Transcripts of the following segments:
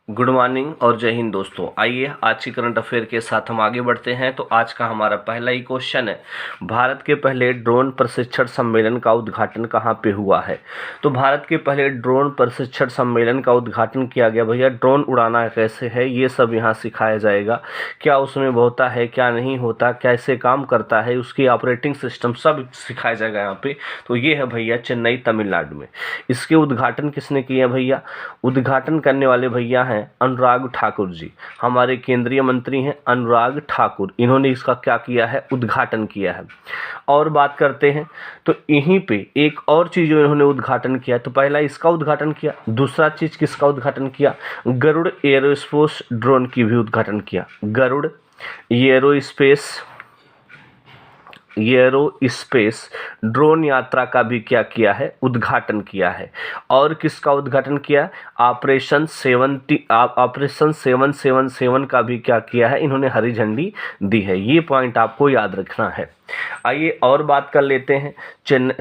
Good morning और जय हिंद दोस्तों। आइए आज की करंट अफेयर के साथ हम आगे बढ़ते हैं। तो आज का हमारा पहला ही क्वेश्चन है, भारत के पहले ड्रोन प्रशिक्षण सम्मेलन का उद्घाटन कहाँ पे हुआ है। तो भारत के पहले ड्रोन प्रशिक्षण सम्मेलन का उद्घाटन किया गया। भैया ड्रोन उड़ाना कैसे है ये सब यहाँ सिखाया जाएगा, क्या उसमें होता है क्या नहीं होता, कैसे काम करता है, उसकी ऑपरेटिंग सिस्टम सब सिखाया जाएगा यहाँ पे। तो ये है भैया चेन्नई तमिलनाडु में। इसके उद्घाटन किसने किया भैया? उद्घाटन करने वाले भैया हैं अनुराग ठाकुर जी, हमारे केंद्रीय मंत्री हैं अनुराग ठाकुर। इन्होंने इसका क्या किया है? उद्घाटन किया है। और बात करते हैं तो यहीं पे एक और चीज़ जो इन्होंने उद्घाटन किया, तो पहला इसका उद्घाटन किया, दूसरा चीज़ किसका उद्घाटन किया? गरुड़ एरोस्पेस ड्रोन की भी उद्घाटन किया। गरुड़ एरोस्पेस ड्रोन यात्रा का भी क्या किया है? उद्घाटन किया है। और किसका उद्घाटन किया? ऑपरेशन 777 का भी क्या किया है? इन्होंने हरी झंडी दी है। ये पॉइंट आपको याद रखना है। आइए और बात कर लेते हैं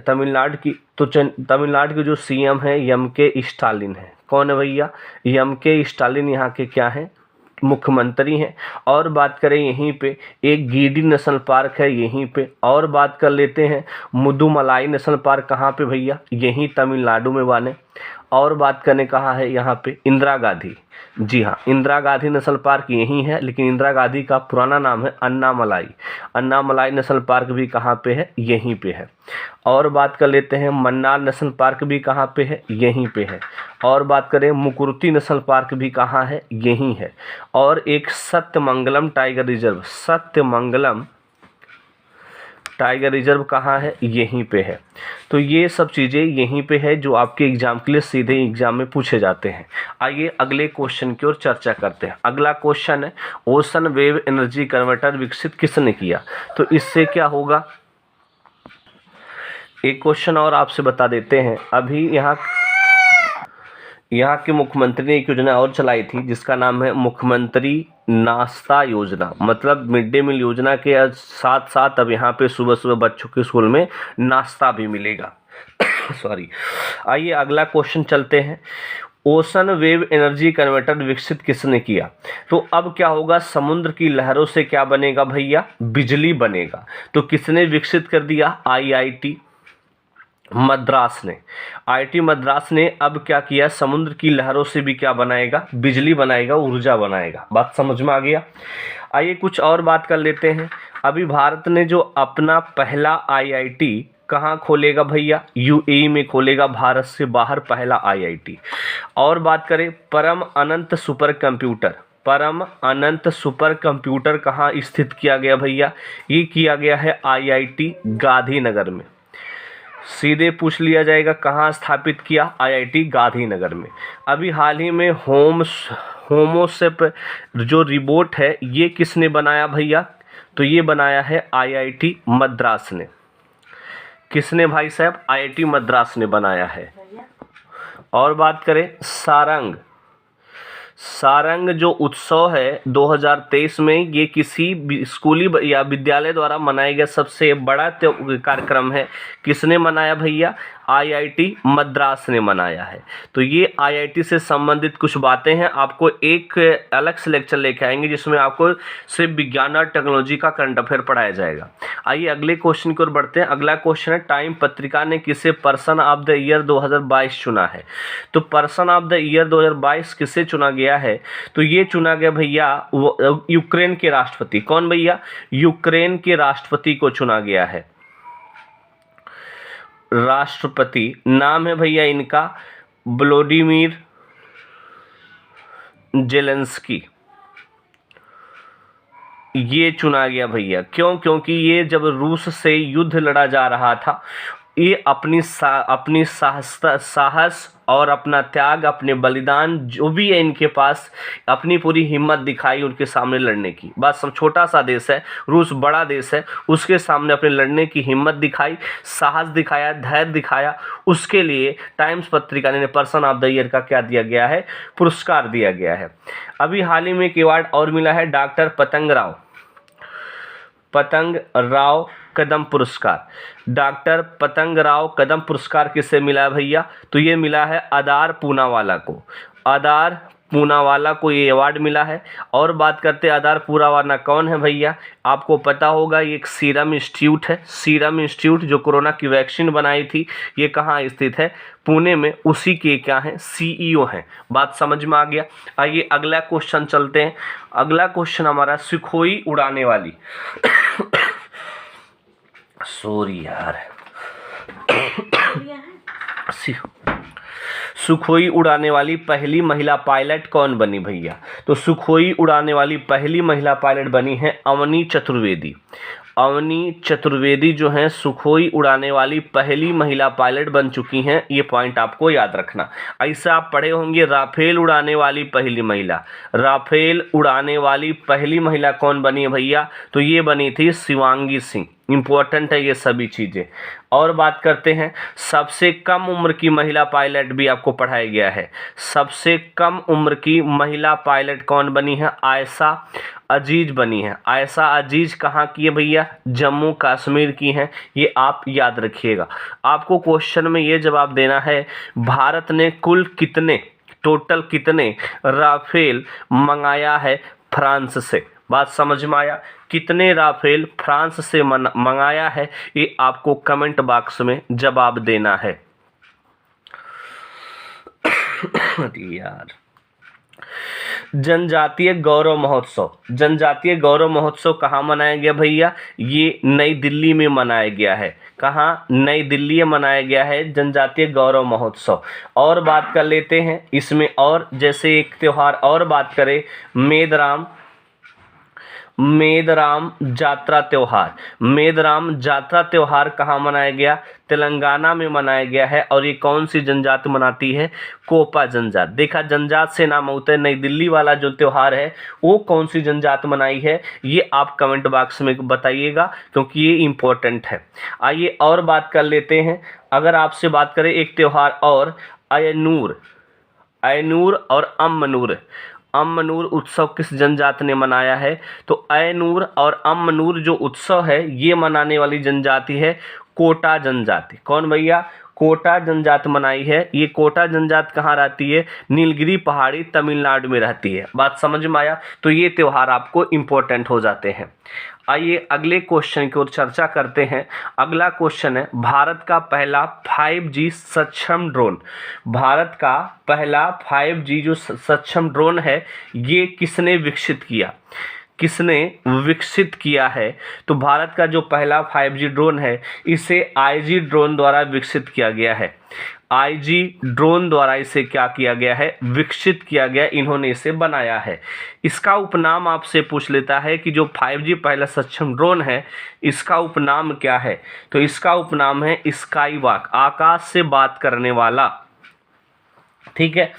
तमिलनाडु की। तो तमिलनाडु के जो सीएम है एम.के. स्टालिन है। कौन है भैया? एम.के. स्टालिन यहाँ के क्या हैं? मुख्यमंत्री हैं। और बात करें यहीं पे एक गिरिडीह नेशनल पार्क है यहीं पे। और बात कर लेते हैं मुदुमलाई नेशनल पार्क कहाँ पे भैया? यहीं तमिलनाडु में बने। और बात करने कहाँ है यहाँ पे? इंदिरा गांधी, जी हाँ इंदिरा गांधी नेशनल पार्क यहीं है, लेकिन इंदिरा गांधी का पुराना नाम है अन्नामलाई नेशनल पार्क भी कहाँ पे है? यहीं पे है। और बात कर लेते हैं मन्नार नेशनल पार्क भी कहाँ पे है? यहीं पे है। और बात करें मुकुरुती नेशनल पार्क भी कहाँ है? यहीं है। और एक सत्यमंगलम टाइगर रिजर्व कहाँ है? यहीं पे है। तो ये सब चीज़ें यहीं पे है जो आपके एग्जाम के लिए सीधे एग्जाम में पूछे जाते हैं। आइए अगले क्वेश्चन की ओर चर्चा करते हैं। अगला क्वेश्चन है ओशन वेव एनर्जी कन्वर्टर विकसित किसने किया? तो इससे क्या होगा? एक क्वेश्चन और आपसे बता देते हैं। अभी यहाँ के मुख्यमंत्री ने एक योजना और चलाई थी जिसका नाम है मुख्यमंत्री नाश्ता योजना। मतलब मिड डे मील योजना के साथ साथ अब यहाँ पे सुबह सुबह बच्चों के स्कूल में नाश्ता भी मिलेगा। सॉरी। आइए अगला क्वेश्चन चलते हैं। ओशन वेव एनर्जी कन्वर्टर विकसित किसने किया? तो अब क्या होगा? समुद्र की लहरों से क्या बनेगा भैया? बिजली बनेगा। तो किसने विकसित कर दिया? आईआईटी मद्रास ने अब क्या किया? समुद्र की लहरों से भी क्या बनाएगा? बिजली बनाएगा, ऊर्जा बनाएगा। बात समझ में आ गया। आइए कुछ और बात कर लेते हैं। अभी भारत ने जो अपना पहला आईआईटी कहाँ खोलेगा भैया? यूएई में खोलेगा, भारत से बाहर पहला आईआईटी। और बात करें परम अनंत सुपर कंप्यूटर कहाँ स्थित किया गया भैया? ये किया गया है आईआईटी गांधीनगर में। सीधे पूछ लिया जाएगा कहाँ स्थापित किया? आईआईटी गांधीनगर में। अभी हाल ही में होमोसेप जो रिबोट है ये किसने बनाया भैया? तो ये बनाया है आईआईटी मद्रास ने। किसने भाई साहब? आईआईटी मद्रास ने बनाया है। और बात करें सारंग जो उत्सव है 2023 में, ये किसी स्कूली या विद्यालय द्वारा मनाया गया सबसे बड़ा कार्यक्रम है। किसने मनाया भैया? आईआईटी मद्रास ने मनाया है। तो ये आईआईटी से संबंधित कुछ बातें हैं। आपको एक अलग से लेक्चर लेके आएंगे जिसमें आपको सिर्फ विज्ञान और टेक्नोलॉजी का करंट अफेयर पढ़ाया जाएगा। आइए अगले क्वेश्चन की ओर बढ़ते हैं। अगला क्वेश्चन है टाइम पत्रिका ने किसे पर्सन ऑफ द ईयर 2022 चुना है? तो पर्सन ऑफ द ईयर 2022 किसे चुना गया है? तो ये चुना गया भैया यूक्रेन के राष्ट्रपति। कौन भैया? यूक्रेन के राष्ट्रपति को चुना गया है। राष्ट्रपति नाम है भैया इनका व्लादिमीर जेलेंस्की। ये चुना गया भैया। क्यों? क्योंकि ये जब रूस से युद्ध लड़ा जा रहा था, ये अपनी साहस और अपना त्याग, अपने बलिदान जो भी है इनके पास, अपनी पूरी हिम्मत दिखाई उनके सामने लड़ने की। बस सब छोटा सा देश है, रूस बड़ा देश है, उसके सामने अपने लड़ने की हिम्मत दिखाई, साहस दिखाया, धैर्य दिखाया। उसके लिए टाइम्स पत्रिका ने पर्सन ऑफ द ईयर का क्या दिया गया है? पुरस्कार दिया गया है। अभी हाल ही में एक अवार्ड और मिला है डॉक्टर पतंग राव कदम पुरस्कार। डॉक्टर पतंग राव कदम पुरस्कार किसे मिला है भैया? तो ये मिला है आदार पूनावाला को। आदार पूनावाला को ये अवार्ड मिला है। और बात करते हैं आधार पूनावाला कौन है भैया, आपको पता होगा ये एक सीरम इंस्टीट्यूट है। सीरम इंस्टीट्यूट जो कोरोना की वैक्सीन बनाई थी, ये कहाँ स्थित है, पुणे में, उसी के क्या हैं, सीईओ हैं। बात समझ में आ गया। आइए अगला क्वेश्चन चलते हैं। अगला क्वेश्चन हमारा सुखोई उड़ाने वाली सॉरी यार सुखोई उड़ाने वाली पहली महिला पायलट कौन बनी भैया, तो सुखोई उड़ाने वाली पहली महिला पायलट बनी है अवनी चतुर्वेदी। अवनी चतुर्वेदी जो हैं सुखोई उड़ाने वाली पहली महिला पायलट बन चुकी हैं। ये पॉइंट आपको याद रखना। ऐसा आप पढ़े होंगे राफेल उड़ाने वाली पहली महिला, राफेल उड़ाने वाली पहली महिला कौन बनी है भैया, तो ये बनी थी शिवांगी सिंह। इम्पोर्टेंट है ये सभी चीज़ें। और बात करते हैं सबसे कम उम्र की महिला पायलट भी आपको पढ़ाया गया है। सबसे कम उम्र की महिला पायलट कौन बनी है, आयशा अजीज बनी है। आयशा अजीज कहाँ की है भैया, जम्मू कश्मीर की हैं। ये आप याद रखिएगा। आपको क्वेश्चन में ये जवाब देना है भारत ने कुल कितने, टोटल कितने राफेल मंगाया है फ्रांस से। बात समझ में आया, कितने राफेल फ्रांस से मंगाया है, ये आपको कमेंट बॉक्स में जवाब देना है। यार जनजातीय गौरव महोत्सव, जनजातीय गौरव महोत्सव कहाँ मनाया गया भैया, ये नई दिल्ली में मनाया गया है। कहाँ, नई दिल्ली में मनाया गया है जनजातीय गौरव महोत्सव। और बात कर लेते हैं इसमें, और जैसे एक त्यौहार और बात करें, मेदराम जात्रा त्यौहार। मेदराम जात्रा त्यौहार कहाँ मनाया गया, तेलंगाना में मनाया गया है। और ये कौन सी जनजाति मनाती है, कोपा जनजाति। देखा जनजात से नाम होता है। नई दिल्ली वाला जो त्यौहार है वो कौन सी जनजात मनाई है, ये आप कमेंट बॉक्स में बताइएगा, क्योंकि ये इम्पोर्टेंट है। आइए और बात कर लेते हैं। अगर आपसे बात करें एक त्यौहार और, ऐनूर और अम्मनूर उत्सव किस जनजाति ने मनाया है, तो ऐनूर और अम्मनूर जो उत्सव है ये मनाने वाली जनजाति है कोटा जनजाति। कौन भैया, कोटा जनजाति मनाई है। ये कोटा जनजाति कहाँ रहती है, नीलगिरी पहाड़ी तमिलनाडु में रहती है। बात समझ में आया। तो ये त्यौहार आपको इम्पोर्टेंट हो जाते हैं। आइए अगले क्वेश्चन की ओर चर्चा करते हैं। अगला क्वेश्चन है भारत का पहला 5G सक्षम ड्रोन। भारत का पहला 5G जो सक्षम ड्रोन है ये किसने विकसित किया, किसने विकसित किया है, तो भारत का जो पहला 5G ड्रोन है इसे IG ड्रोन द्वारा विकसित किया गया है। IG ड्रोन द्वारा इसे क्या किया गया है, विकसित किया गया, इन्होंने इसे बनाया है। इसका उपनाम आपसे पूछ लेता है कि जो 5G पहला सक्षम ड्रोन है इसका उपनाम क्या है, तो इसका उपनाम है स्काईवॉक, आकाश से बात करने वाला। ठीक है।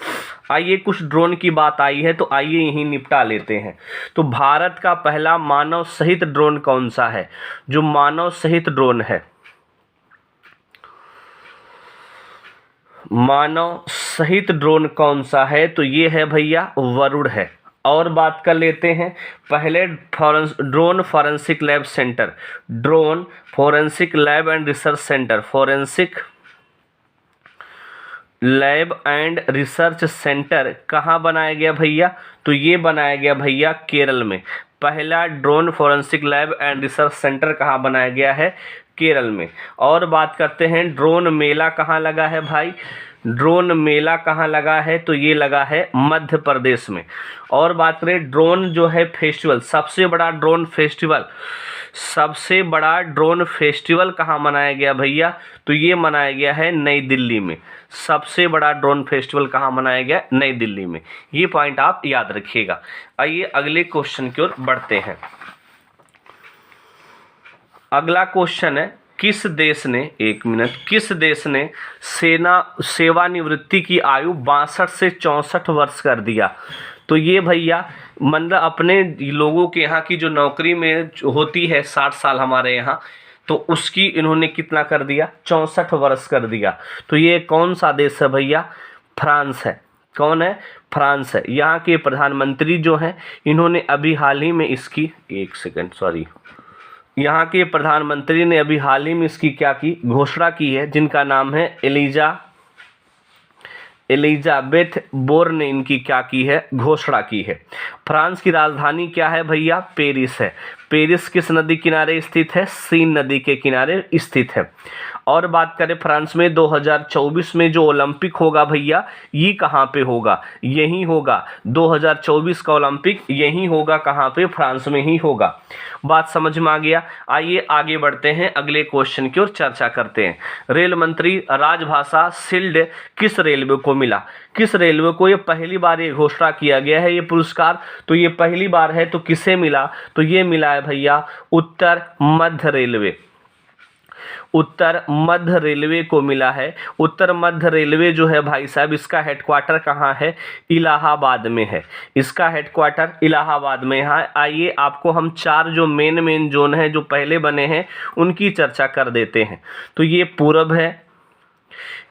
आइए कुछ ड्रोन की बात आई है तो आइए यही निपटा लेते हैं। तो भारत का पहला मानव सहित ड्रोन कौन सा है, जो मानव सहित ड्रोन है, मानव सहित ड्रोन कौन सा है, तो ये है भैया वरुण है। और बात कर लेते हैं पहले drone forensic lab centre, drone forensic lab and research centre, forensic lab and research centre कहाँ बनाया गया भैया, तो ये बनाया गया भैया केरल में। पहला drone forensic lab and research centre कहाँ बनाया गया है, केरल में। और बात करते हैं ड्रोन मेला कहाँ लगा है भाई, ड्रोन मेला कहाँ लगा है, तो ये लगा है मध्य प्रदेश में। और बात करें ड्रोन जो है फेस्टिवल, सबसे बड़ा ड्रोन फेस्टिवल, सबसे बड़ा ड्रोन फेस्टिवल कहाँ मनाया गया भैया, तो ये मनाया गया है नई दिल्ली में। सबसे बड़ा ड्रोन फेस्टिवल कहाँ मनाया गया, नई दिल्ली में। ये पॉइंट आप याद रखिएगा। आइए अगले क्वेश्चन की ओर बढ़ते हैं। अगला क्वेश्चन है किस देश ने, एक मिनट, किस देश ने सेवानिवृत्ति की आयु 62 से 64 वर्ष कर दिया, तो ये भैया मतलब अपने लोगों के यहाँ की जो नौकरी में होती है 60 साल हमारे यहाँ, तो उसकी इन्होंने कितना कर दिया, 64 वर्ष कर दिया। तो ये कौन सा देश है भैया, फ्रांस है। कौन है, फ्रांस है। यहाँ के प्रधानमंत्री जो हैं इन्होंने अभी हाल ही में इसकी, एक सेकंड सॉरी, यहाँ के प्रधानमंत्री ने अभी हाल ही में इसकी क्या की, घोषणा की है, जिनका नाम है एलिजाबेथ बोर्न ने इनकी क्या की है, घोषणा की है। फ्रांस की राजधानी क्या है भैया, पेरिस है। पेरिस किस नदी किनारे स्थित है, सीन नदी के किनारे स्थित है। और बात करें फ्रांस में 2024 में जो ओलंपिक होगा भैया, ये कहाँ पे होगा, यही होगा। 2024 का ओलंपिक यही होगा, कहाँ पे, फ्रांस में ही होगा। बात समझ में आ गया। आइए आगे बढ़ते हैं, अगले क्वेश्चन की ओर चर्चा करते हैं। रेल मंत्री राजभाषा शील्ड किस रेलवे को मिला, किस रेलवे को ये पहली बार ये घोषणा किया गया है, ये पुरस्कार तो ये पहली बार है, तो किसे मिला, तो ये मिला है भैया उत्तर मध्य रेलवे, उत्तर मध्य रेलवे को मिला है। उत्तर मध्य रेलवे जो है भाई साहब, इसका हेडक्वार्टर कहाँ है, इलाहाबाद में है। इसका हेडक्वार्टर इलाहाबाद में है। आइए आपको हम चार जो मेन जोन है जो पहले बने हैं उनकी चर्चा कर देते हैं। तो ये पूरब है,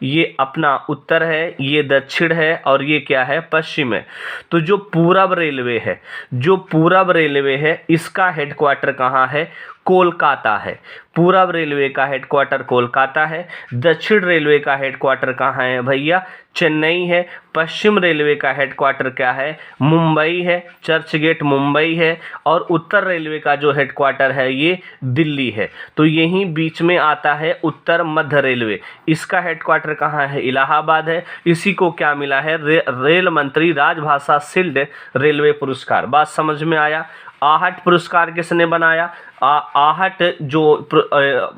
ये अपना उत्तर है, ये दक्षिण है और ये क्या है, पश्चिम है। तो जो पूरब रेलवे है, जो पूरब रेलवे है इसका हेडक्वार्टर कहाँ है, कोलकाता है। पूरब रेलवे का हेडक्वार्टर कोलकाता है। दक्षिण रेलवे का हेडक्वार्टर कहाँ है भैया, चेन्नई है। पश्चिम रेलवे का हेडक्वार्टर क्या है, मुंबई है, चर्च गेट मुंबई है। और उत्तर रेलवे का जो हेडक्वार्टर है ये दिल्ली है। तो यहीं बीच में आता है उत्तर मध्य रेलवे, इसका हेडक्वार्टर कहाँ है, इलाहाबाद है। इसी को क्या मिला है, रेल मंत्री राजभाषा शील्ड रेलवे पुरस्कार। बात समझ में आया। आहट पुरस्कार किसने बनाया, आहट जो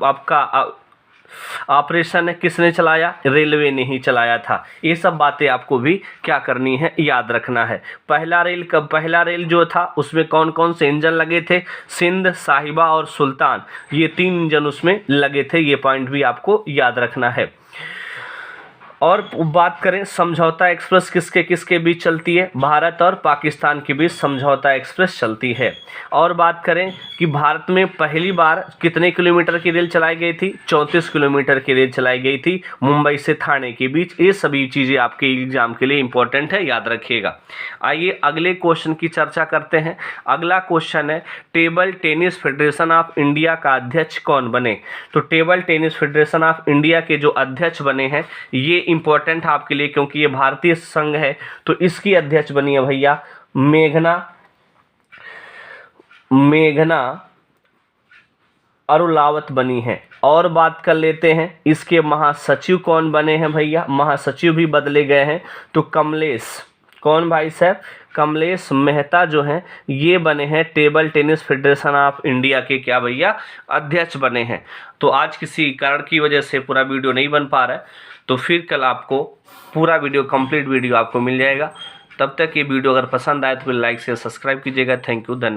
आपका ऑपरेशन है किसने चलाया, रेलवे ने ही चलाया था। ये सब बातें आपको भी क्या करनी है, याद रखना है। पहला रेल जो था उसमें कौन कौन से इंजन लगे थे, सिंध, साहिबा और सुल्तान, ये 3 इंजन उसमें लगे थे। ये पॉइंट भी आपको याद रखना है। और बात करें समझौता एक्सप्रेस किसके किसके बीच चलती है, भारत और पाकिस्तान के बीच समझौता एक्सप्रेस चलती है। और बात करें कि भारत में पहली बार कितने किलोमीटर की रेल चलाई गई थी, 34 किलोमीटर की रेल चलाई गई थी मुंबई से ठाणे के बीच। ये सभी चीज़ें आपके एग्जाम के लिए इंपॉर्टेंट है, याद रखिएगा। आइए अगले क्वेश्चन की चर्चा करते हैं। अगला क्वेश्चन है, table tennis federation of India का अध्यक्ष कौन बने। तो table tennis federation of India के जो अध्यक्ष बने हैं ये इंपॉर्टेंट है आपके लिए, क्योंकि ये भारतीय संघ है। तो इसकी अध्यक्ष बनी है भैया मेघना अरुलावत बनी है। और बात कर लेते हैं इसके महासचिव कौन बने हैं भैया, महासचिव भी बदले गए हैं। तो कमलेश, कौन भाई साहब, कमलेश मेहता जो हैं ये बने हैं table tennis federation of India के क्या भैया, अध्यक्ष बने हैं। तो आज किसी कारण की वजह से पूरा वीडियो नहीं बन पा रहा है, तो फिर कल आपको पूरा वीडियो, कंप्लीट वीडियो आपको मिल जाएगा। तब तक ये वीडियो अगर पसंद आए तो फिर लाइक से सब्सक्राइब कीजिएगा। थैंक यू, धन्यवाद।